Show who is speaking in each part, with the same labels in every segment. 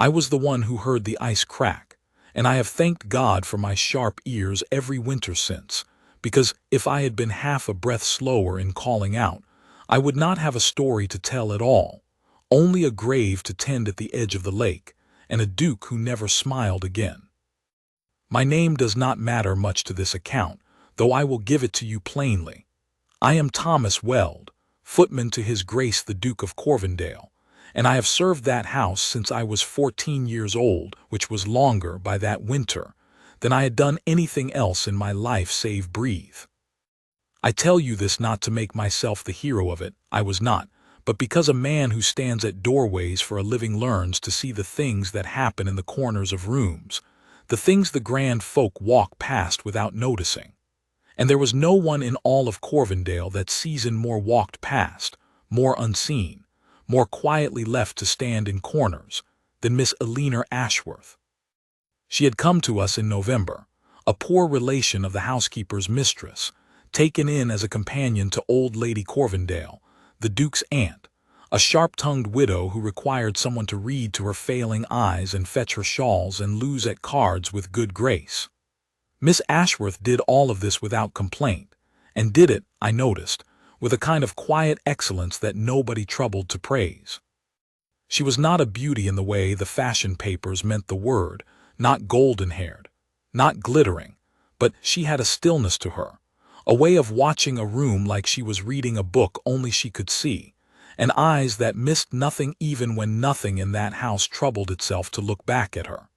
Speaker 1: I was the one who heard the ice crack, and I have thanked God for my sharp ears every winter since, because if I had been half a breath slower in calling out, I would not have a story to tell at all, only a grave to tend at the edge of the lake, and a duke who never smiled again. My name does not matter much to this account, though I will give it to you plainly. I am Thomas Weld, footman to His Grace the Duke of Corvindale, and I have served that house since I was 14 years old, which was longer, by that winter, than I had done anything else in my life save breathe. I tell you this not to make myself the hero of it, I was not, but because a man who stands at doorways for a living learns to see the things that happen in the corners of rooms, the things the grand folk walk past without noticing. And there was no one in all of Corvindale that season more walked past, more unseen, more quietly left to stand in corners, than Miss Eleanor Ashworth. She had come to us in November, a poor relation of the housekeeper's mistress, taken in as a companion to old Lady Corvindale, the Duke's aunt, a sharp-tongued widow who required someone to read to her failing eyes and fetch her shawls and lose at cards with good grace. Miss Ashworth did all of this without complaint, and did it, I noticed, with a kind of quiet excellence that nobody troubled to praise. She was not a beauty in the way the fashion papers meant the word, not golden-haired, not glittering, but she had a stillness to her, a way of watching a room like she was reading a book only she could see, and eyes that missed nothing even when nothing in that house troubled itself to look back at her.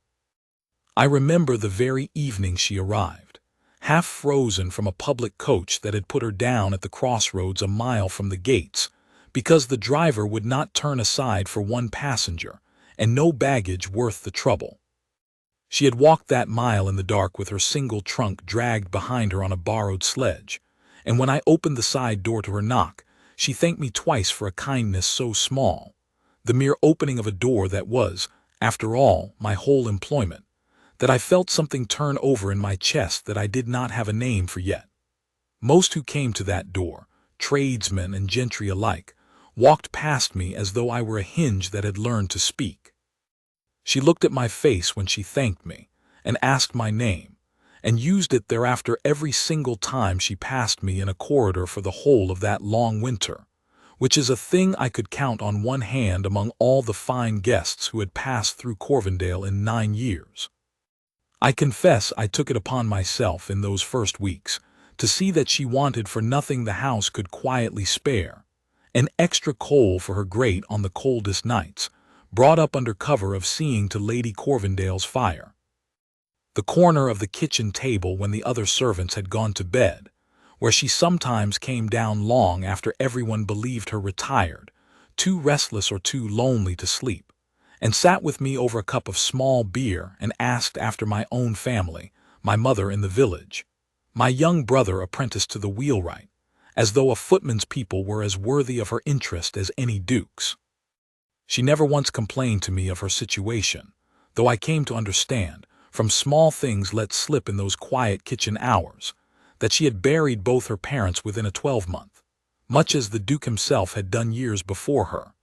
Speaker 1: I remember the very evening she arrived, half frozen from a public coach that had put her down at the crossroads a mile from the gates, because the driver would not turn aside for one passenger, and no baggage worth the trouble. She had walked that mile in the dark with her single trunk dragged behind her on a borrowed sledge, and when I opened the side door to her knock, she thanked me twice for a kindness so small, the mere opening of a door that was, after all, my whole employment, that I felt something turn over in my chest that I did not have a name for yet. Most who came to that door, tradesmen and gentry alike, walked past me as though I were a hinge that had learned to speak. She looked at my face when she thanked me, and asked my name, and used it thereafter every single time she passed me in a corridor for the whole of that long winter, which is a thing I could count on one hand among all the fine guests who had passed through Corvindale in 9 years. I confess I took it upon myself in those first weeks to see that she wanted for nothing the house could quietly spare, an extra coal for her grate on the coldest nights, brought up under cover of seeing to Lady Corvindale's fire. The corner of the kitchen table when the other servants had gone to bed, where she sometimes came down long after everyone believed her retired, too restless or too lonely to sleep, and sat with me over a cup of small beer and asked after my own family, my mother in the village, my young brother apprenticed to the wheelwright, as though a footman's people were as worthy of her interest as any duke's. She never once complained to me of her situation, though I came to understand, from small things let slip in those quiet kitchen hours, that she had buried both her parents within a 12-month, much as the Duke himself had done years before her,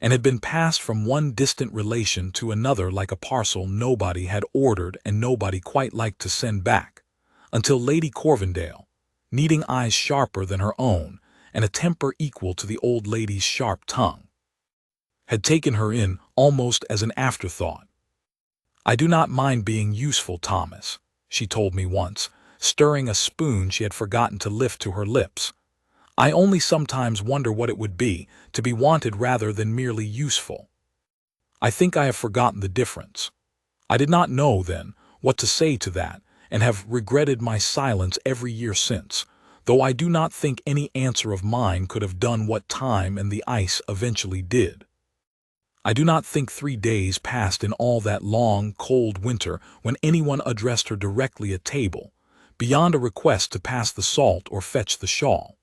Speaker 1: and had been passed from one distant relation to another like a parcel nobody had ordered and nobody quite liked to send back, until Lady Corvindale, needing eyes sharper than her own and a temper equal to the old lady's sharp tongue, had taken her in almost as an afterthought. "I do not mind being useful, Thomas," she told me once, stirring a spoon she had forgotten to lift to her lips. "I only sometimes wonder what it would be to be wanted rather than merely useful. I think I have forgotten the difference. I did not know then what to say to that, and have regretted my silence every year since, though I do not think any answer of mine could have done what time and the ice eventually did. I do not think 3 days passed in all that long, cold winter when anyone addressed her directly at table, beyond a request to pass the salt or fetch the shawl.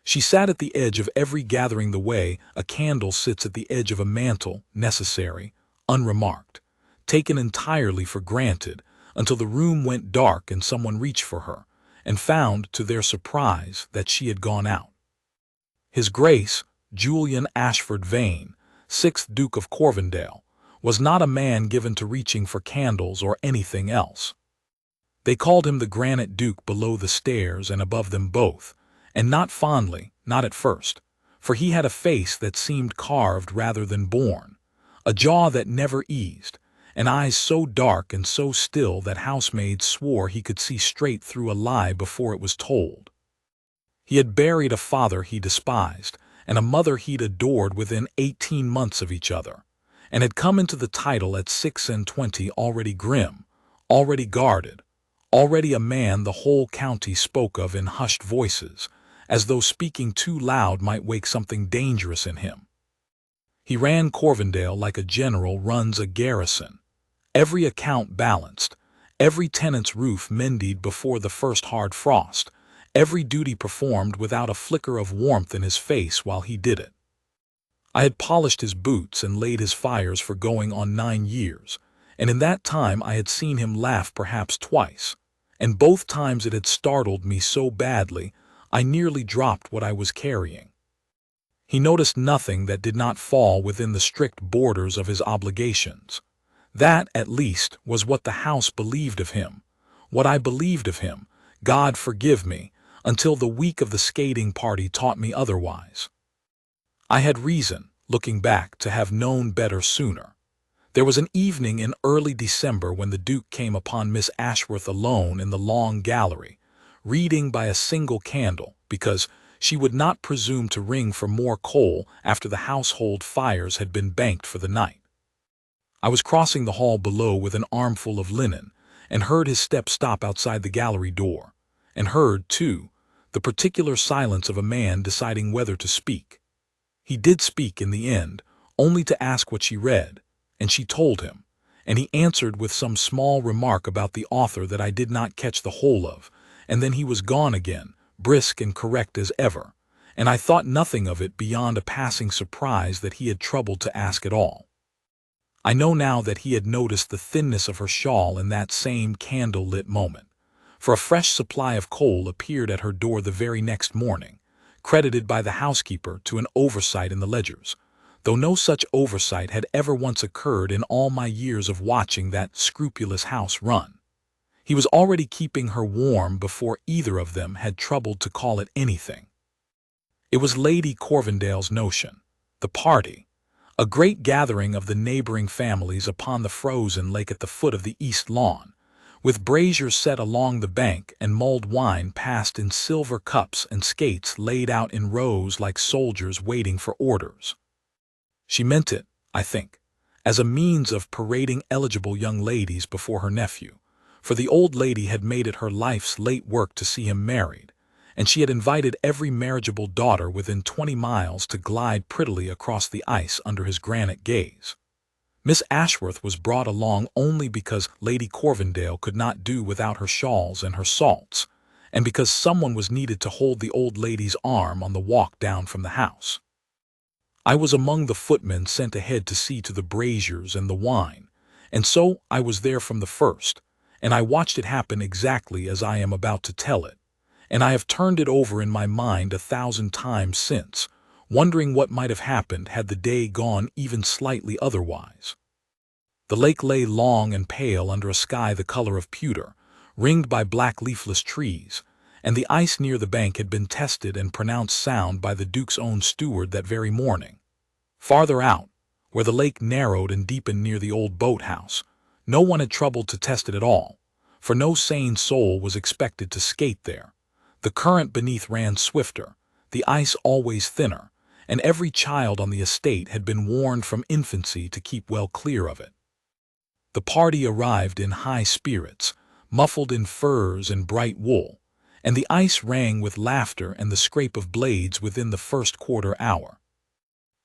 Speaker 1: She sat at the edge of every gathering the way a candle sits at the edge of a mantle, necessary, unremarked, taken entirely for granted, until the room went dark and someone reached for her, and found, to their surprise, that she had gone out. His Grace, Julian Ashford Vane, 6th Duke of Corvindale, was not a man given to reaching for candles or anything else. They called him the Granite Duke below the stairs and above them both, and not fondly, not at first, for he had a face that seemed carved rather than born, a jaw that never eased, and eyes so dark and so still that housemaids swore he could see straight through a lie before it was told. He had buried a father he despised, and a mother he'd adored within 18 months of each other, and had come into the title at 26 already grim, already guarded, already a man the whole county spoke of in hushed voices, as though speaking too loud might wake something dangerous in him. He ran Corvindale like a general runs a garrison, every account balanced, every tenant's roof mended before the first hard frost, every duty performed without a flicker of warmth in his face while he did it. I had polished his boots and laid his fires for going on 9 years, and in that time I had seen him laugh perhaps twice, and both times it had startled me so badly I nearly dropped what I was carrying. He noticed nothing that did not fall within the strict borders of his obligations. That, at least, was what the house believed of him, what I believed of him, God forgive me, until the week of the skating party taught me otherwise. I had reason, looking back, to have known better sooner. There was an evening in early December when the Duke came upon Miss Ashworth alone in the long gallery, reading by a single candle, because she would not presume to ring for more coal after the household fires had been banked for the night. I was crossing the hall below with an armful of linen, and heard his step stop outside the gallery door, and heard, too, the particular silence of a man deciding whether to speak. He did speak in the end, only to ask what she read, and she told him, and he answered with some small remark about the author that I did not catch the whole of, and then he was gone again, brisk and correct as ever, and I thought nothing of it beyond a passing surprise that he had troubled to ask at all. I know now that he had noticed the thinness of her shawl in that same candle-lit moment, for a fresh supply of coal appeared at her door the very next morning, credited by the housekeeper to an oversight in the ledgers, though no such oversight had ever once occurred in all my years of watching that scrupulous house run. He was already keeping her warm before either of them had troubled to call it anything. It was Lady Corvindale's notion, the party, a great gathering of the neighboring families upon the frozen lake at the foot of the east lawn, with braziers set along the bank and mulled wine passed in silver cups and skates laid out in rows like soldiers waiting for orders. She meant it, I think, as a means of parading eligible young ladies before her nephew, for the old lady had made it her life's late work to see him married, and she had invited every marriageable daughter within 20 miles to glide prettily across the ice under his granite gaze. Miss Ashworth was brought along only because Lady Corvindale could not do without her shawls and her salts, and because someone was needed to hold the old lady's arm on the walk down from the house. I was among the footmen sent ahead to see to the braziers and the wine, and so I was there from the first, and I watched it happen exactly as I am about to tell it, and I have turned it over in my mind 1,000 times since, wondering what might have happened had the day gone even slightly otherwise. The lake lay long and pale under a sky the color of pewter, ringed by black leafless trees, and the ice near the bank had been tested and pronounced sound by the Duke's own steward that very morning. Farther out, where the lake narrowed and deepened near the old boathouse, no one had troubled to test it at all, for no sane soul was expected to skate there. The current beneath ran swifter, the ice always thinner, and every child on the estate had been warned from infancy to keep well clear of it. The party arrived in high spirits, muffled in furs and bright wool, and the ice rang with laughter and the scrape of blades within the first quarter hour.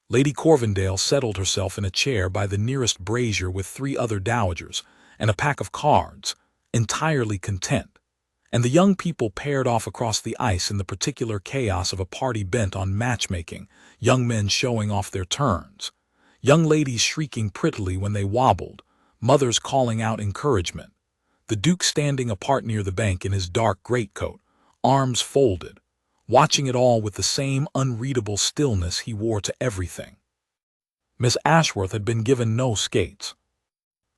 Speaker 1: Lady Corvindale settled herself in a chair by the nearest brazier with 3 other dowagers and a pack of cards, entirely content, and the young people paired off across the ice in the particular chaos of a party bent on matchmaking, young men showing off their turns, young ladies shrieking prettily when they wobbled, mothers calling out encouragement, the Duke standing apart near the bank in his dark greatcoat, arms folded, watching it all with the same unreadable stillness he wore to everything. Miss Ashworth had been given no skates.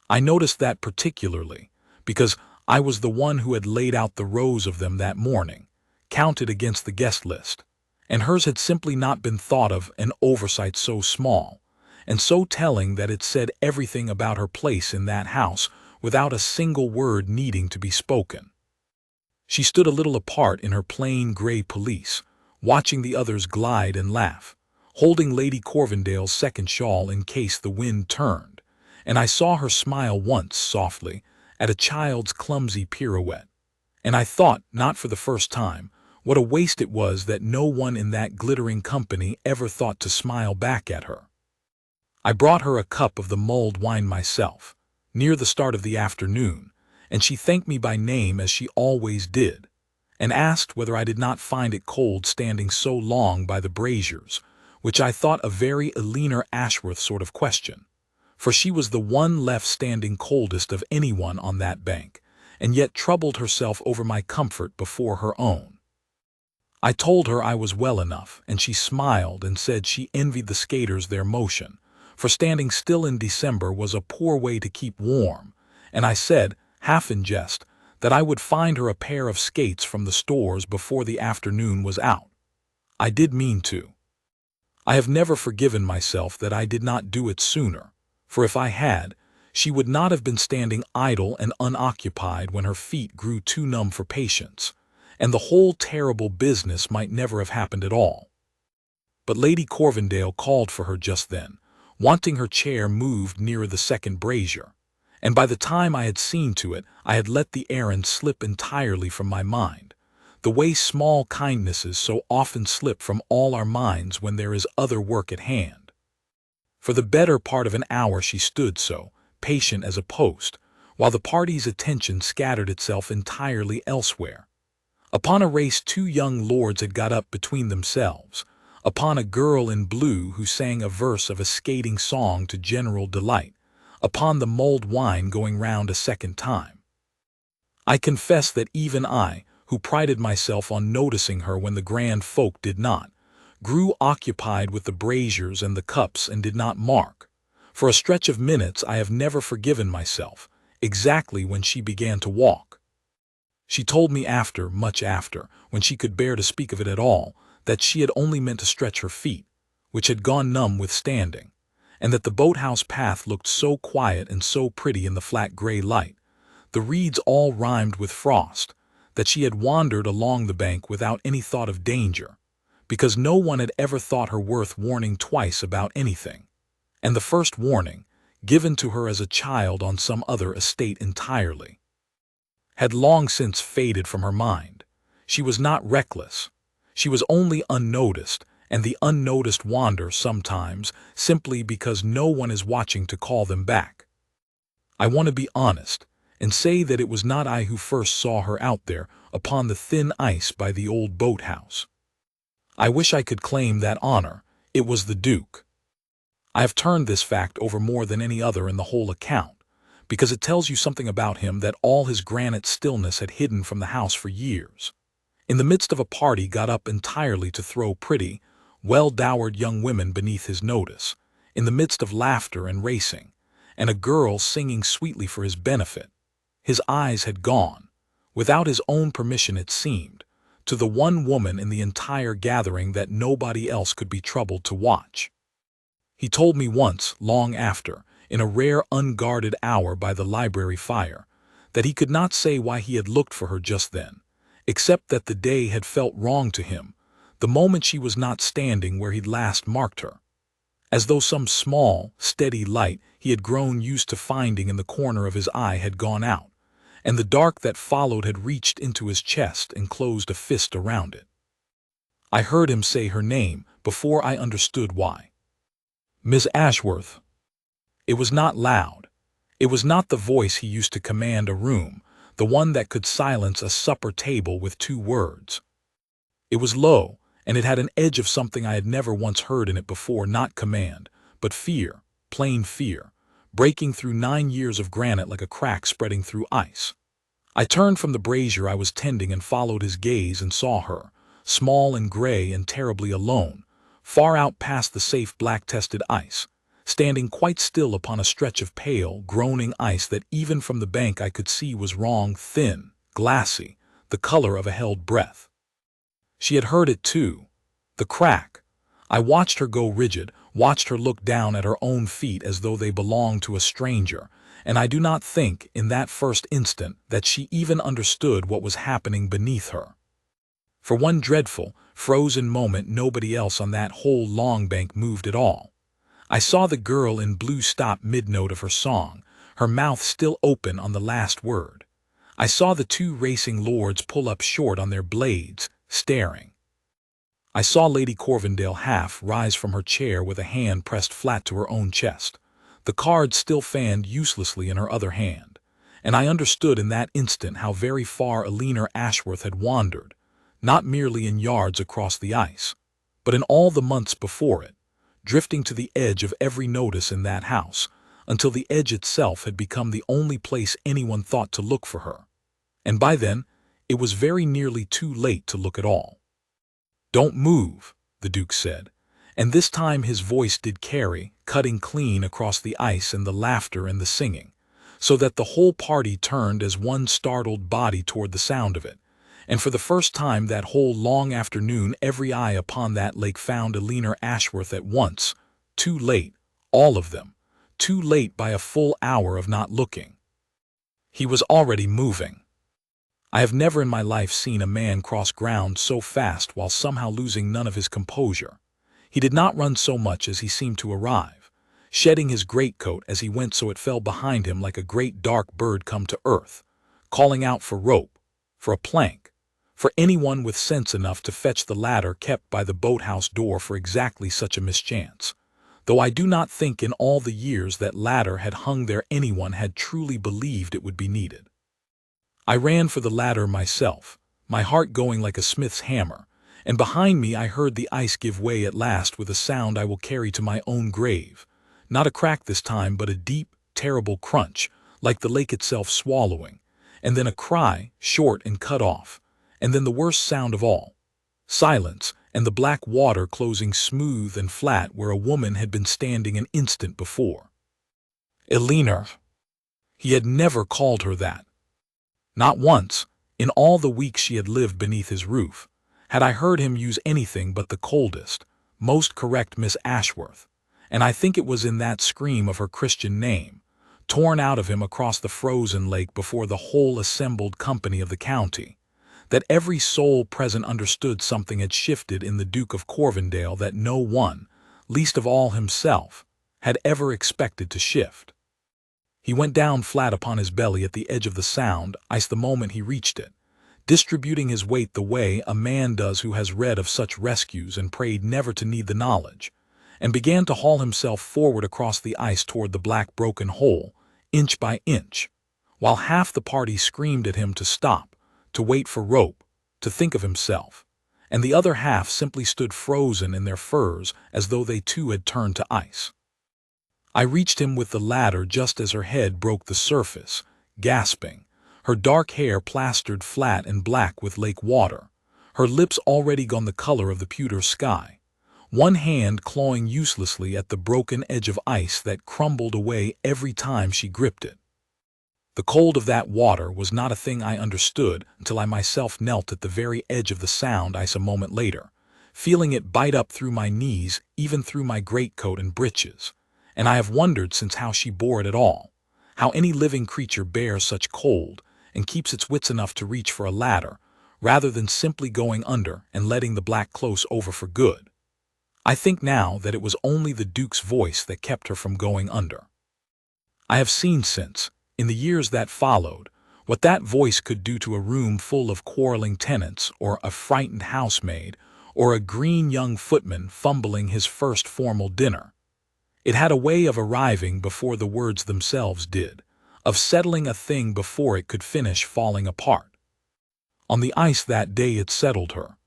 Speaker 1: I noticed that particularly, because I was the one who had laid out the rows of them that morning, counted against the guest list, and hers had simply not been thought of, an oversight so small, and so telling that it said everything about her place in that house without a single word needing to be spoken. She stood a little apart in her plain gray pelisse, watching the others glide and laugh, holding Lady Corvindale's second shawl in case the wind turned, and I saw her smile once softly at a child's clumsy pirouette, and I thought, not for the first time, what a waste it was that no one in that glittering company ever thought to smile back at her. I brought her a cup of the mulled wine myself, near the start of the afternoon, and she thanked me by name as she always did, and asked whether I did not find it cold standing so long by the braziers, which I thought a very Eleanor Ashworth sort of question, for she was the one left standing coldest of anyone on that bank, and yet troubled herself over my comfort before her own. I told her I was well enough, and she smiled and said she envied the skaters their motion, for standing still in December was a poor way to keep warm, and I said, half in jest, that I would find her a pair of skates from the stores before the afternoon was out. I did mean to. I have never forgiven myself that I did not do it sooner, for if I had, she would not have been standing idle and unoccupied when her feet grew too numb for patience, and the whole terrible business might never have happened at all. But Lady Corvindale called for her just then, wanting her chair moved nearer the second brazier, and by the time I had seen to it, I had let the errand slip entirely from my mind, the way small kindnesses so often slip from all our minds when there is other work at hand. For the better part of an hour she stood so, patient as a post, while the party's attention scattered itself entirely elsewhere. Upon a race two young lords had got up between themselves, upon a girl in blue who sang a verse of a skating song to general delight, upon the mulled wine going round a second time. I confess that even I, who prided myself on noticing her when the grand folk did not, grew occupied with the braziers and the cups and did not mark. For a stretch of minutes I have never forgiven myself, exactly when she began to walk. She told me after, much after, when she could bear to speak of it at all, that she had only meant to stretch her feet, which had gone numb with standing, and that the boathouse path looked so quiet and so pretty in the flat gray light, the reeds all rimed with frost, that she had wandered along the bank without any thought of danger, because no one had ever thought her worth warning twice about anything, and the first warning, given to her as a child on some other estate entirely, had long since faded from her mind. She was not reckless. She was only unnoticed, and the unnoticed wander sometimes simply because no one is watching to call them back. I want to be honest and say that it was not I who first saw her out there upon the thin ice by the old boathouse. I wish I could claim that honor. It was the Duke. I have turned this fact over more than any other in the whole account, because it tells you something about him that all his granite stillness had hidden from the house for years. In the midst of a party got up entirely to throw pretty, well-dowered young women beneath his notice, in the midst of laughter and racing, and a girl singing sweetly for his benefit, his eyes had gone, without his own permission it seemed, to the one woman in the entire gathering that nobody else could be troubled to watch. He told me once, long after, in a rare unguarded hour by the library fire, that he could not say why he had looked for her just then, except that the day had felt wrong to him, the moment she was not standing where he'd last marked her, as though some small, steady light he had grown used to finding in the corner of his eye had gone out, and the dark that followed had reached into his chest and closed a fist around it. I heard him say her name before I understood why. Miss Ashworth. It was not loud. It was not the voice he used to command a room, the one that could silence a supper table with 2 words. It was low, and it had an edge of something I had never once heard in it before, not command, but fear, plain fear, breaking through 9 years of granite like a crack spreading through ice. I turned from the brazier I was tending and followed his gaze and saw her, small and gray and terribly alone, far out past the safe black-tested ice, standing quite still upon a stretch of pale, groaning ice that even from the bank I could see was wrong, thin, glassy, the color of a held breath. She had heard it too. The crack. I watched her go rigid, watched her look down at her own feet as though they belonged to a stranger, and I do not think, in that first instant, that she even understood what was happening beneath her. For one dreadful, frozen moment nobody else on that whole long bank moved at all. I saw the girl in blue stop mid-note of her song, her mouth still open on the last word. I saw the two racing lords pull up short on their blades, staring. I saw Lady Corvendale half rise from her chair with a hand pressed flat to her own chest, the cards still fanned uselessly in her other hand, and I understood in that instant how very far Eleanor Ashworth had wandered, not merely in yards across the ice, but in all the months before it, drifting to the edge of every notice in that house, until the edge itself had become the only place anyone thought to look for her. And by then, it was very nearly too late to look at all. "Don't move," the Duke said, and this time his voice did carry, cutting clean across the ice and the laughter and the singing, so that the whole party turned as one startled body toward the sound of it, and for the first time that whole long afternoon every eye upon that lake found Eleanor Ashworth at once, too late, all of them, too late by a full hour of not looking. He was already moving. I have never in my life seen a man cross ground so fast while somehow losing none of his composure. He did not run so much as he seemed to arrive, shedding his greatcoat as he went so it fell behind him like a great dark bird come to earth, calling out for rope, for a plank, for anyone with sense enough to fetch the ladder kept by the boathouse door for exactly such a mischance, though I do not think in all the years that ladder had hung there anyone had truly believed it would be needed. I ran for the ladder myself, my heart going like a smith's hammer, and behind me I heard the ice give way at last with a sound I will carry to my own grave, not a crack this time but a deep, terrible crunch, like the lake itself swallowing, and then a cry, short and cut off, and then the worst sound of all, silence, and the black water closing smooth and flat where a woman had been standing an instant before. Eleanor. He had never called her that. Not once, in all the weeks she had lived beneath his roof, had I heard him use anything but the coldest, most correct Miss Ashworth, and I think it was in that scream of her Christian name, torn out of him across the frozen lake before the whole assembled company of the county, that every soul present understood something had shifted in the Duke of Corvendale that no one, least of all himself, had ever expected to shift. He went down flat upon his belly at the edge of the sound ice the moment he reached it, distributing his weight the way a man does who has read of such rescues and prayed never to need the knowledge, and began to haul himself forward across the ice toward the black broken hole, inch by inch, while half the party screamed at him to stop, to wait for rope, to think of himself, and the other half simply stood frozen in their furs as though they too had turned to ice. I reached him with the ladder just as her head broke the surface, gasping, her dark hair plastered flat and black with lake water, her lips already gone the color of the pewter sky, one hand clawing uselessly at the broken edge of ice that crumbled away every time she gripped it. The cold of that water was not a thing I understood until I myself knelt at the very edge of the sound ice a moment later, feeling it bite up through my knees, even through my greatcoat and breeches. And I have wondered since how she bore it at all, how any living creature bears such cold and keeps its wits enough to reach for a ladder, rather than simply going under and letting the black close over for good. I think now that it was only the Duke's voice that kept her from going under. I have seen since, in the years that followed, what that voice could do to a room full of quarreling tenants or a frightened housemaid or a green young footman fumbling his first formal dinner. It had a way of arriving before the words themselves did, of settling a thing before it could finish falling apart. On the ice that day it settled her.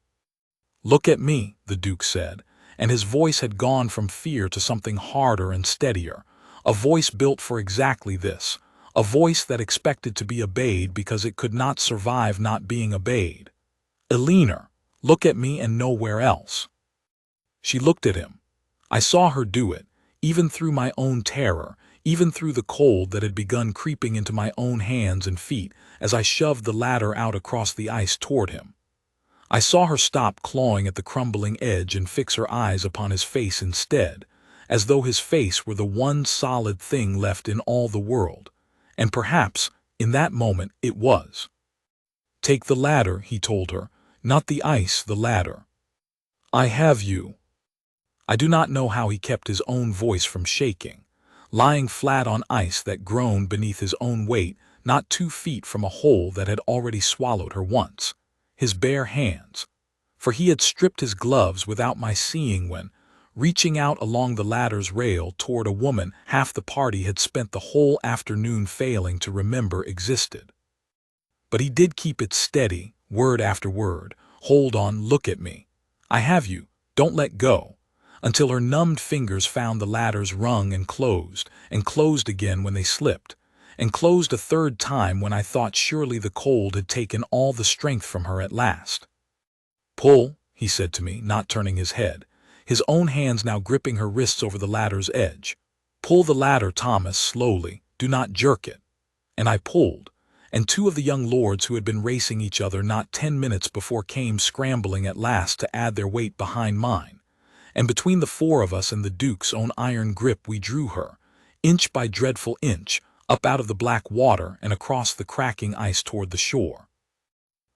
Speaker 1: "Look at me," the Duke said, and his voice had gone from fear to something harder and steadier, a voice built for exactly this, a voice that expected to be obeyed because it could not survive not being obeyed. "Eleanor, look at me and nowhere else." She looked at him. I saw her do it, even through my own terror, even through the cold that had begun creeping into my own hands and feet as I shoved the ladder out across the ice toward him. I saw her stop clawing at the crumbling edge and fix her eyes upon his face instead, as though his face were the one solid thing left in all the world, and perhaps, in that moment, it was. "Take the ladder," he told her, "not the ice, the ladder. I have you." I do not know how he kept his own voice from shaking, lying flat on ice that groaned beneath his own weight, not 2 feet from a hole that had already swallowed her once, his bare hands. For he had stripped his gloves without my seeing when, reaching out along the ladder's rail toward a woman half the party had spent the whole afternoon failing to remember existed. But he did keep it steady, word after word, "Hold on, look at me. I have you, don't let go," until her numbed fingers found the ladder's rung and closed again when they slipped, and closed a third time when I thought surely the cold had taken all the strength from her at last. "Pull," he said to me, not turning his head, his own hands now gripping her wrists over the ladder's edge. "Pull the ladder, Thomas, slowly, do not jerk it." And I pulled, and 2 of the young lords who had been racing each other not 10 minutes before came scrambling at last to add their weight behind mine, and between the 4 of us and the Duke's own iron grip we drew her, inch by dreadful inch, up out of the black water and across the cracking ice toward the shore.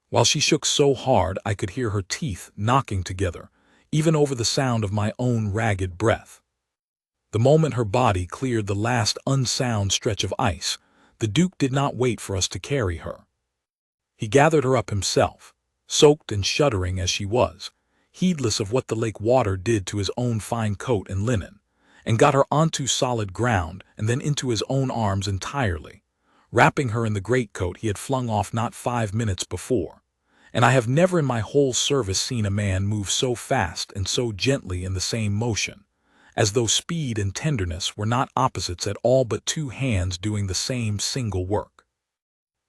Speaker 1: While she shook so hard I could hear her teeth knocking together, even over the sound of my own ragged breath. The moment her body cleared the last unsound stretch of ice, the Duke did not wait for us to carry her. He gathered her up himself, soaked and shuddering as she was, heedless of what the lake water did to his own fine coat and linen, and got her onto solid ground and then into his own arms entirely, wrapping her in the greatcoat he had flung off not 5 minutes before. And I have never in my whole service seen a man move so fast and so gently in the same motion, as though speed and tenderness were not opposites at all but 2 hands doing the same single work.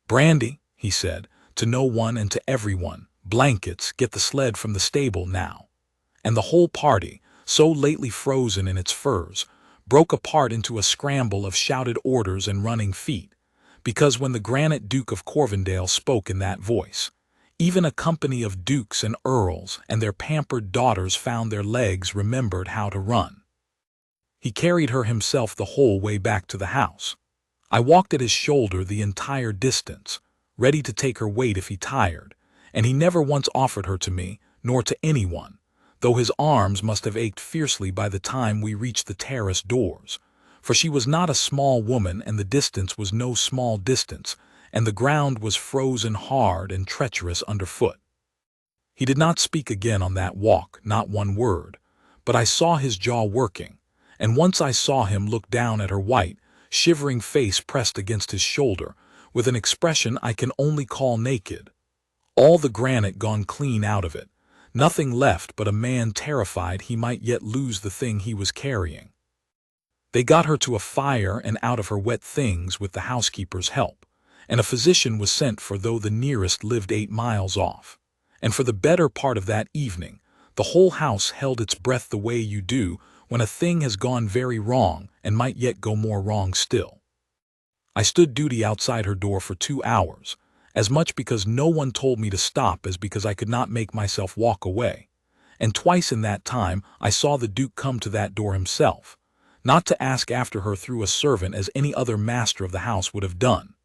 Speaker 1: "Brandy," he said, to no one and to everyone, "blankets, get the sled from the stable now." And the whole party, so lately frozen in its furs, broke apart into a scramble of shouted orders and running feet, because when the Granite Duke of Corvendale spoke in that voice, even a company of dukes and earls and their pampered daughters found their legs remembered how to run. He carried her himself the whole way back to the house. I walked at his shoulder the entire distance, ready to take her weight if he tired, and he never once offered her to me, nor to anyone, though his arms must have ached fiercely by the time we reached the terrace doors, for she was not a small woman and the distance was no small distance, and the ground was frozen hard and treacherous underfoot. He did not speak again on that walk, not one word, but I saw his jaw working, and once I saw him look down at her white, shivering face pressed against his shoulder, with an expression I can only call naked. All the granite gone clean out of it, nothing left but a man terrified he might yet lose the thing he was carrying. They got her to a fire and out of her wet things with the housekeeper's help, and a physician was sent for though the nearest lived 8 miles off. And for the better part of that evening, the whole house held its breath the way you do when a thing has gone very wrong and might yet go more wrong still. I stood duty outside her door for 2 hours, as much because no one told me to stop as because I could not make myself walk away, and twice in that time I saw the Duke come to that door himself, not to ask after her through a servant as any other master of the house would have done,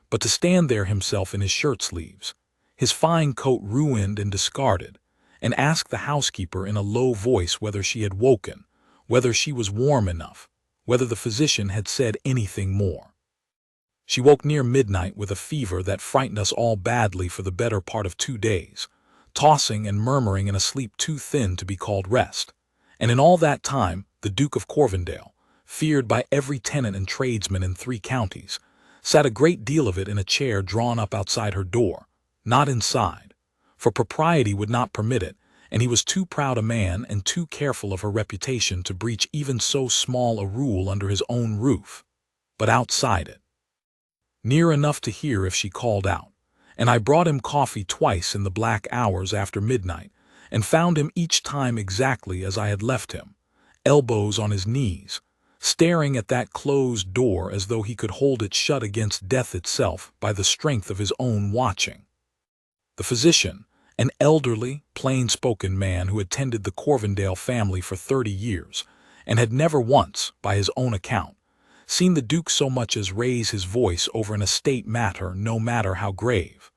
Speaker 1: but to stand there himself in his shirt sleeves, his fine coat ruined and discarded, and ask the housekeeper in a low voice whether she had woken, whether she was warm enough, whether the physician had said anything more. She woke near midnight with a fever that frightened us all badly for the better part of 2 days, tossing and murmuring in a sleep too thin to be called rest, and in all that time the Duke of Corvendale, feared by every tenant and tradesman in 3 counties, sat a great deal of it in a chair drawn up outside her door, not inside, for propriety would not permit it, and he was too proud a man and too careful of her reputation to breach even so small a rule under his own roof, but outside it, near enough to hear if she called out, and I brought him coffee twice in the black hours after midnight, and found him each time exactly as I had left him, elbows on his knees, staring at that closed door as though he could hold it shut against death itself by the strength of his own watching. The physician, an elderly, plain-spoken man who had tended the Corvendale family for 30 years, and had never once, by his own account, seen the Duke so much as raise his voice over an estate matter no matter how grave,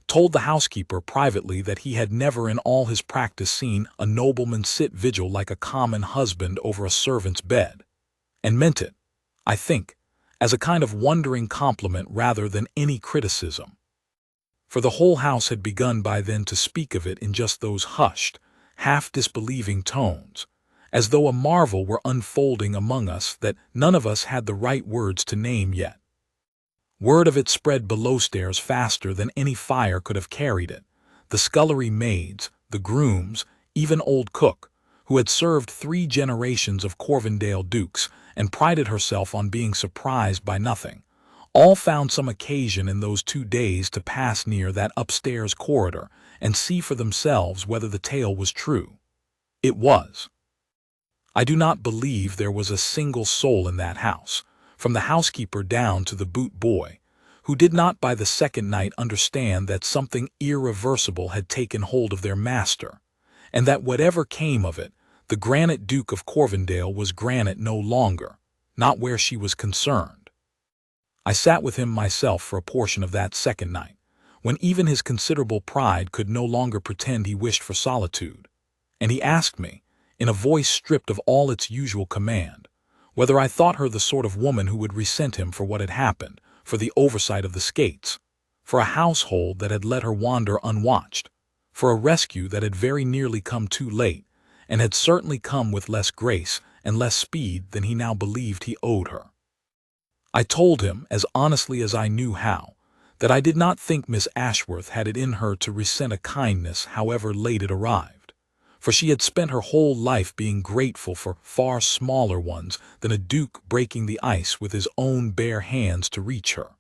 Speaker 1: told the housekeeper privately that he had never in all his practice seen a nobleman sit vigil like a common husband over a servant's bed, and meant it, I think, as a kind of wondering compliment rather than any criticism. For the whole house had begun by then to speak of it in just those hushed, half-disbelieving tones, as though a marvel were unfolding among us that none of us had the right words to name yet. Word of it spread below stairs faster than any fire could have carried it. The scullery maids, the grooms, even old cook, who had served 3 generations of Corvendale dukes and prided herself on being surprised by nothing, all found some occasion in those 2 days to pass near that upstairs corridor and see for themselves whether the tale was true. It was. I do not believe there was a single soul in that house, from the housekeeper down to the boot boy, who did not by the second night understand that something irreversible had taken hold of their master, and that whatever came of it, the Granite Duke of Corvendale was Granite no longer, not where she was concerned. I sat with him myself for a portion of that second night, when even his considerable pride could no longer pretend he wished for solitude, and he asked me, in a voice stripped of all its usual command, whether I thought her the sort of woman who would resent him for what had happened, for the oversight of the skates, for a household that had let her wander unwatched, for a rescue that had very nearly come too late, and had certainly come with less grace and less speed than he now believed he owed her. I told him, as honestly as I knew how, that I did not think Miss Ashworth had it in her to resent a kindness however late it arrived, for she had spent her whole life being grateful for far smaller ones than a duke breaking the ice with his own bare hands to reach her.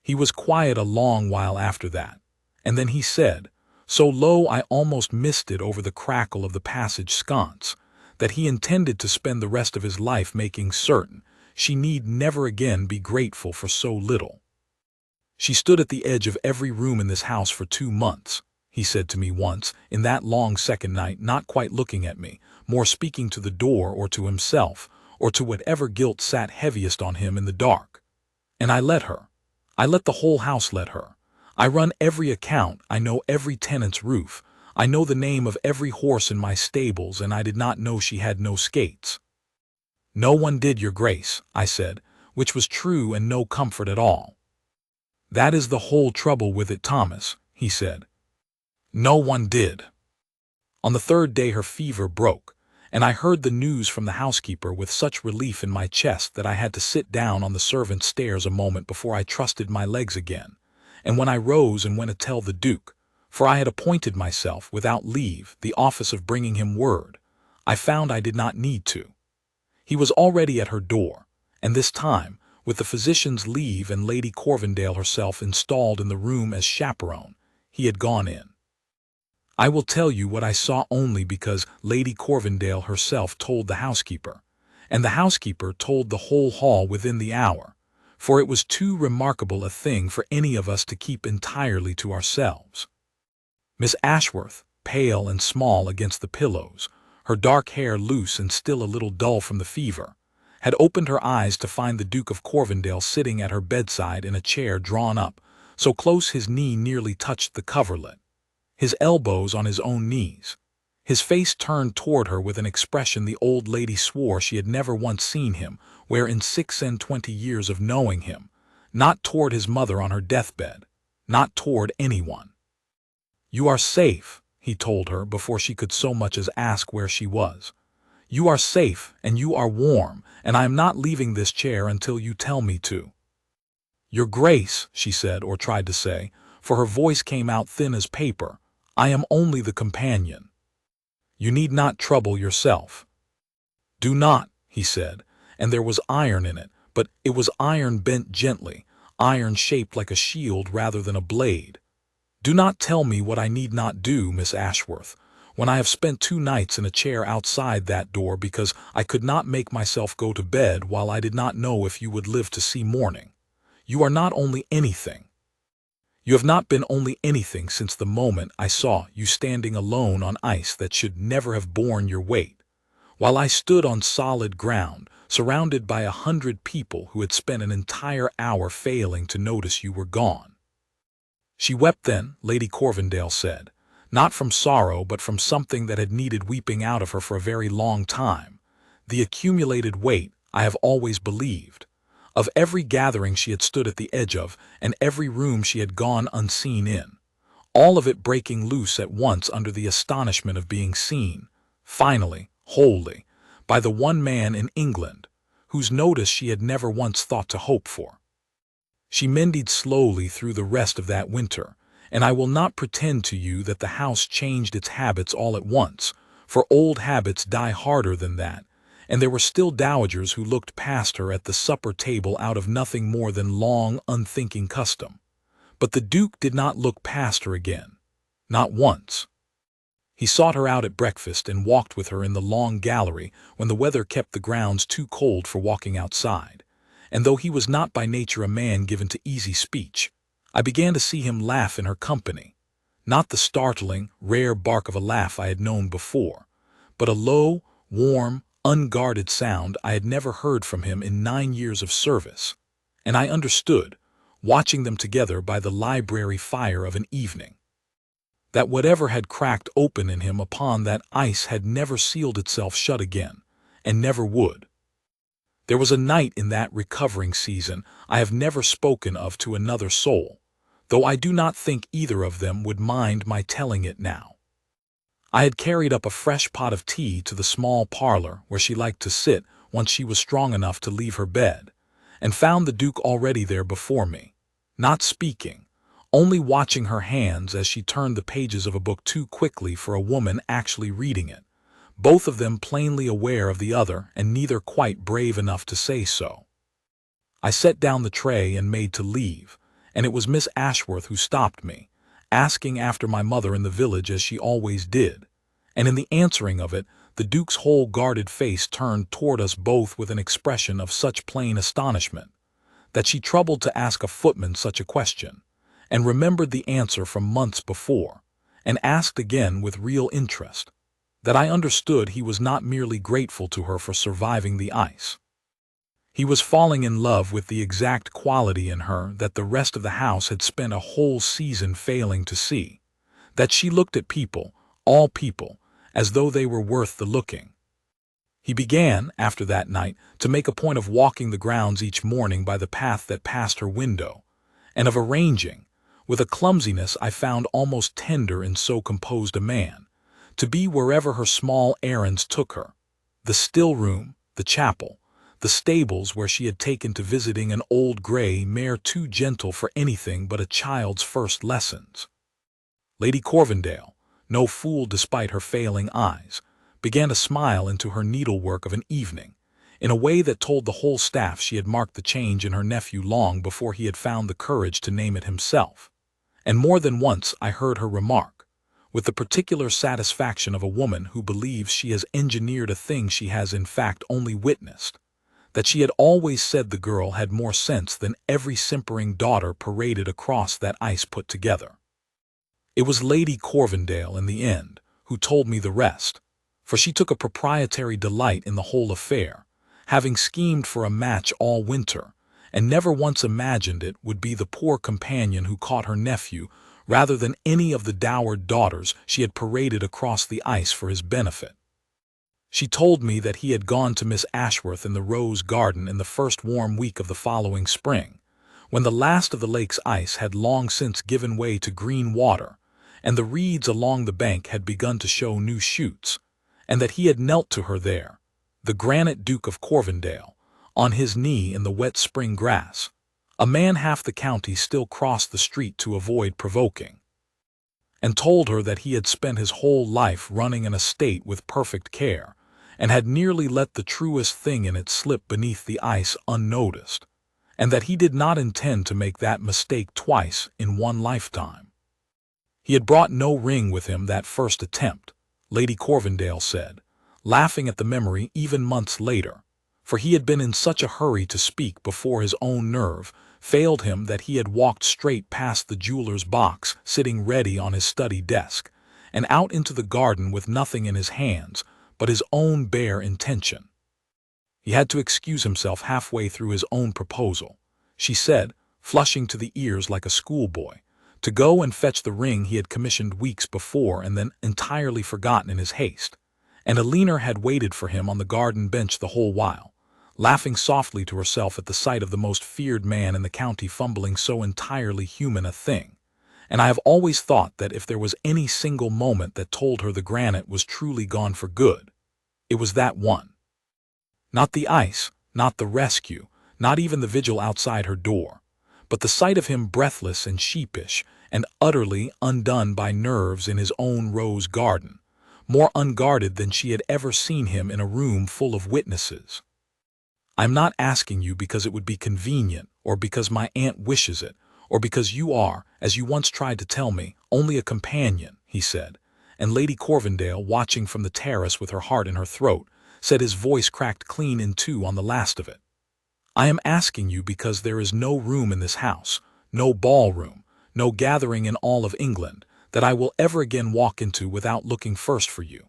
Speaker 1: He was quiet a long while after that, and then he said, so low I almost missed it over the crackle of the passage sconce, that he intended to spend the rest of his life making certain she need never again be grateful for so little. She stood at the edge of every room in this house for 2 months, he said to me once, in that long second night, not quite looking at me, more speaking to the door or to himself, or to whatever guilt sat heaviest on him in the dark. And I let her. I let the whole house let her. I run every account, I know every tenant's roof, I know the name of every horse in my stables, and I did not know she had no skates. No one did, your grace, I said, which was true and no comfort at all. That is the whole trouble with it, Thomas, he said. No one did. On the 3rd day her fever broke, and I heard the news from the housekeeper with such relief in my chest that I had to sit down on the servants' stairs a moment before I trusted my legs again, and when I rose and went to tell the Duke, for I had appointed myself, without leave, the office of bringing him word, I found I did not need to. He was already at her door, and this time, with the physician's leave and Lady Corvendale herself installed in the room as chaperone, he had gone in. I will tell you what I saw only because Lady Corvendale herself told the housekeeper, and the housekeeper told the whole hall within the hour, for it was too remarkable a thing for any of us to keep entirely to ourselves. Miss Ashworth, pale and small against the pillows, her dark hair loose and still a little dull from the fever, had opened her eyes to find the Duke of Corvendale sitting at her bedside in a chair drawn up, so close his knee nearly touched the coverlet, his elbows on his own knees, his face turned toward her with an expression the old lady swore she had never once seen him wear in 26 years of knowing him, not toward his mother on her deathbed, not toward anyone. You are safe, he told her before she could so much as ask where she was. You are safe, and you are warm, and I am not leaving this chair until you tell me to. Your Grace, she said, or tried to say, for her voice came out thin as paper, I am only the companion. You need not trouble yourself. Do not, he said, and there was iron in it, but it was iron bent gently, iron shaped like a shield rather than a blade. Do not tell me what I need not do, Miss Ashworth, when I have spent 2 nights in a chair outside that door because I could not make myself go to bed while I did not know if you would live to see morning. You are not only anything. You have not been only anything since the moment I saw you standing alone on ice that should never have borne your weight, while I stood on solid ground, surrounded by 100 people who had spent an entire hour failing to notice you were gone. She wept then, Lady Corvendale said, not from sorrow but from something that had needed weeping out of her for a very long time, the accumulated weight, I have always believed, of every gathering she had stood at the edge of and every room she had gone unseen in, all of it breaking loose at once under the astonishment of being seen, finally, wholly, by the one man in England, whose notice she had never once thought to hope for. She mended slowly through the rest of that winter, and I will not pretend to you that the house changed its habits all at once, for old habits die harder than that, and there were still dowagers who looked past her at the supper table out of nothing more than long, unthinking custom. But the Duke did not look past her again, not once. He sought her out at breakfast and walked with her in the long gallery when the weather kept the grounds too cold for walking outside, and though he was not by nature a man given to easy speech, I began to see him laugh in her company, not the startling, rare bark of a laugh I had known before, but a low, warm, unguarded sound I had never heard from him in 9 years of service, and I understood, watching them together by the library fire of an evening, that whatever had cracked open in him upon that ice had never sealed itself shut again, and never would. There was a night in that recovering season I have never spoken of to another soul, though I do not think either of them would mind my telling it now. I had carried up a fresh pot of tea to the small parlor where she liked to sit once she was strong enough to leave her bed, and found the Duke already there before me, not speaking, only watching her hands as she turned the pages of a book too quickly for a woman actually reading it, both of them plainly aware of the other and neither quite brave enough to say so. I set down the tray and made to leave, and it was Miss Ashworth who stopped me, asking after my mother in the village as she always did, and in the answering of it the Duke's whole guarded face turned toward us both with an expression of such plain astonishment that she troubled to ask a footman such a question, and remembered the answer from months before, and asked again with real interest, that I understood he was not merely grateful to her for surviving the ice. He was falling in love with the exact quality in her that the rest of the house had spent a whole season failing to see, that she looked at people, all people, as though they were worth the looking. He began, after that night, to make a point of walking the grounds each morning by the path that passed her window, and of arranging, with a clumsiness I found almost tender in so composed a man, to be wherever her small errands took her, the still room, the chapel, the stables where she had taken to visiting an old gray mare too gentle for anything but a child's first lessons. Lady Corvendale, no fool despite her failing eyes, began to smile into her needlework of an evening, in a way that told the whole staff she had marked the change in her nephew long before he had found the courage to name it himself, and more than once I heard her remark, with the particular satisfaction of a woman who believes she has engineered a thing she has in fact only witnessed, that she had always said the girl had more sense than every simpering daughter paraded across that ice put together. It was Lady Corvendale, in the end, who told me the rest, for she took a proprietary delight in the whole affair, having schemed for a match all winter, and never once imagined it would be the poor companion who caught her nephew rather than any of the dowered daughters she had paraded across the ice for his benefit. She told me that he had gone to Miss Ashworth in the rose garden in the first warm week of the following spring, when the last of the lake's ice had long since given way to green water, and the reeds along the bank had begun to show new shoots, and that he had knelt to her there, the Granite Duke of Corvendale, on his knee in the wet spring grass, a man half the county still crossed the street to avoid provoking, and told her that he had spent his whole life running an estate with perfect care, and had nearly let the truest thing in it slip beneath the ice unnoticed, and that he did not intend to make that mistake twice in one lifetime. He had brought no ring with him that first attempt, Lady Corvendale said, laughing at the memory even months later, for he had been in such a hurry to speak before his own nerve failed him that he had walked straight past the jeweler's box sitting ready on his study desk, and out into the garden with nothing in his hands but his own bare intention. He had to excuse himself halfway through his own proposal, she said, flushing to the ears like a schoolboy, to go and fetch the ring he had commissioned weeks before and then entirely forgotten in his haste, and Alina had waited for him on the garden bench the whole while, laughing softly to herself at the sight of the most feared man in the county fumbling so entirely human a thing. And I have always thought that if there was any single moment that told her the Granite was truly gone for good, it was that one. Not the ice, not the rescue, not even the vigil outside her door, but the sight of him breathless and sheepish and utterly undone by nerves in his own rose garden, more unguarded than she had ever seen him in a room full of witnesses. I'm not asking you because it would be convenient, or because my aunt wishes it, or because you are, as you once tried to tell me, only a companion, he said, and Lady Corvendale, watching from the terrace with her heart in her throat, said, his voice cracked clean in two on the last of it. I am asking you because there is no room in this house, no ballroom, no gathering in all of England, that I will ever again walk into without looking first for you.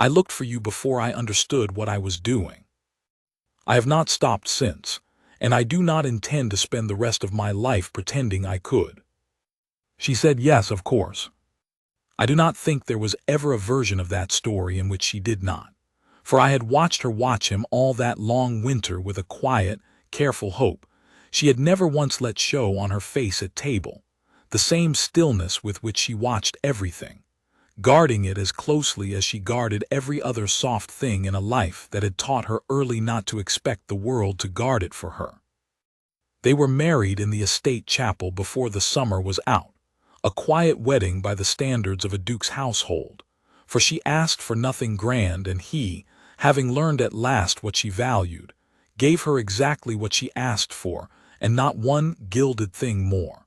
Speaker 1: I looked for you before I understood what I was doing. I have not stopped since, and I do not intend to spend the rest of my life pretending I could. She said yes, of course. I do not think there was ever a version of that story in which she did not, for I had watched her watch him all that long winter with a quiet, careful hope she had never once let show on her face at table, the same stillness with which she watched everything, guarding it as closely as she guarded every other soft thing in a life that had taught her early not to expect the world to guard it for her. They were married in the estate chapel before the summer was out, a quiet wedding by the standards of a duke's household, for she asked for nothing grand, and he, having learned at last what she valued, gave her exactly what she asked for, and not one gilded thing more.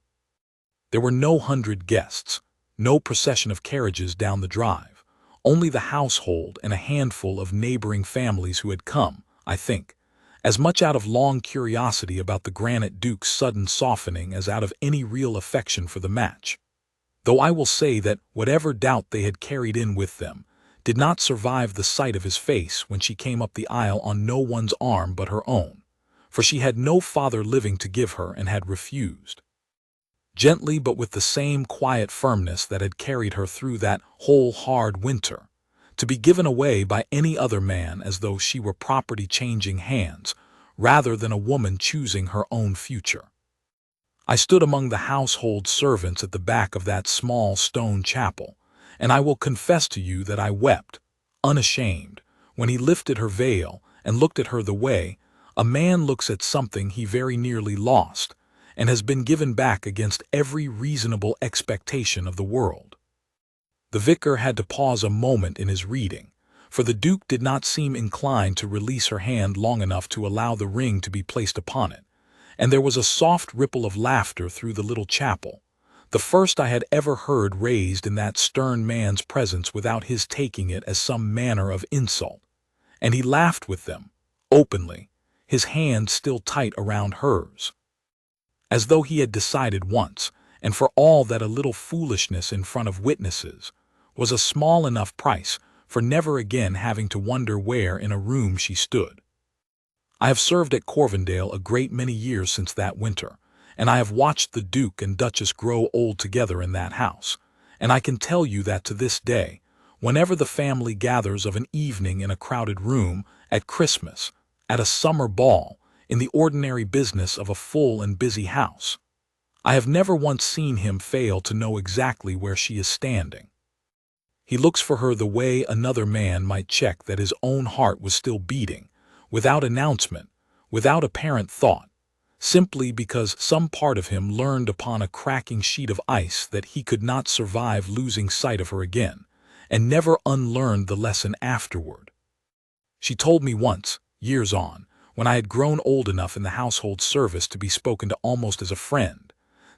Speaker 1: There were no 100 guests, no procession of carriages down the drive, only the household and a handful of neighboring families who had come, I think, as much out of long curiosity about the Granite Duke's sudden softening as out of any real affection for the match. Though I will say that whatever doubt they had carried in with them did not survive the sight of his face when she came up the aisle on no one's arm but her own, for she had no father living to give her and had refused. Gently, but with the same quiet firmness that had carried her through that whole hard winter, to be given away by any other man as though she were property changing hands, rather than a woman choosing her own future. I stood among the household servants at the back of that small stone chapel, and I will confess to you that I wept, unashamed, when he lifted her veil and looked at her the way a man looks at something he very nearly lost, and has been given back against every reasonable expectation of the world. The vicar had to pause a moment in his reading, for the Duke did not seem inclined to release her hand long enough to allow the ring to be placed upon it, and there was a soft ripple of laughter through the little chapel, the first I had ever heard raised in that stern man's presence without his taking it as some manner of insult, and he laughed with them, openly, his hand still tight around hers, as though he had decided once, and for all that a little foolishness in front of witnesses was a small enough price for never again having to wonder where in a room she stood. I have served at Corvendale a great many years since that winter, and I have watched the Duke and Duchess grow old together in that house, and I can tell you that to this day, whenever the family gathers of an evening in a crowded room, at Christmas, at a summer ball, in the ordinary business of a full and busy house, I have never once seen him fail to know exactly where she is standing. He looks for her the way another man might check that his own heart was still beating, without announcement, without apparent thought, simply because some part of him learned upon a cracking sheet of ice that he could not survive losing sight of her again, and never unlearned the lesson afterward. She told me once, years on, when I had grown old enough in the household service to be spoken to almost as a friend,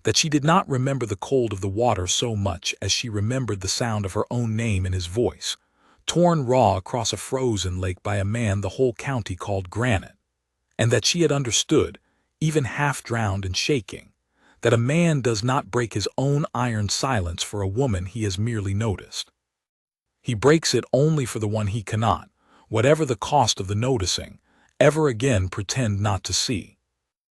Speaker 1: that she did not remember the cold of the water so much as she remembered the sound of her own name in his voice, torn raw across a frozen lake by a man the whole county called Granite, and that she had understood, even half drowned and shaking, that a man does not break his own iron silence for a woman he has merely noticed. He breaks it only for the one he cannot, whatever the cost of the noticing, ever again pretend not to see.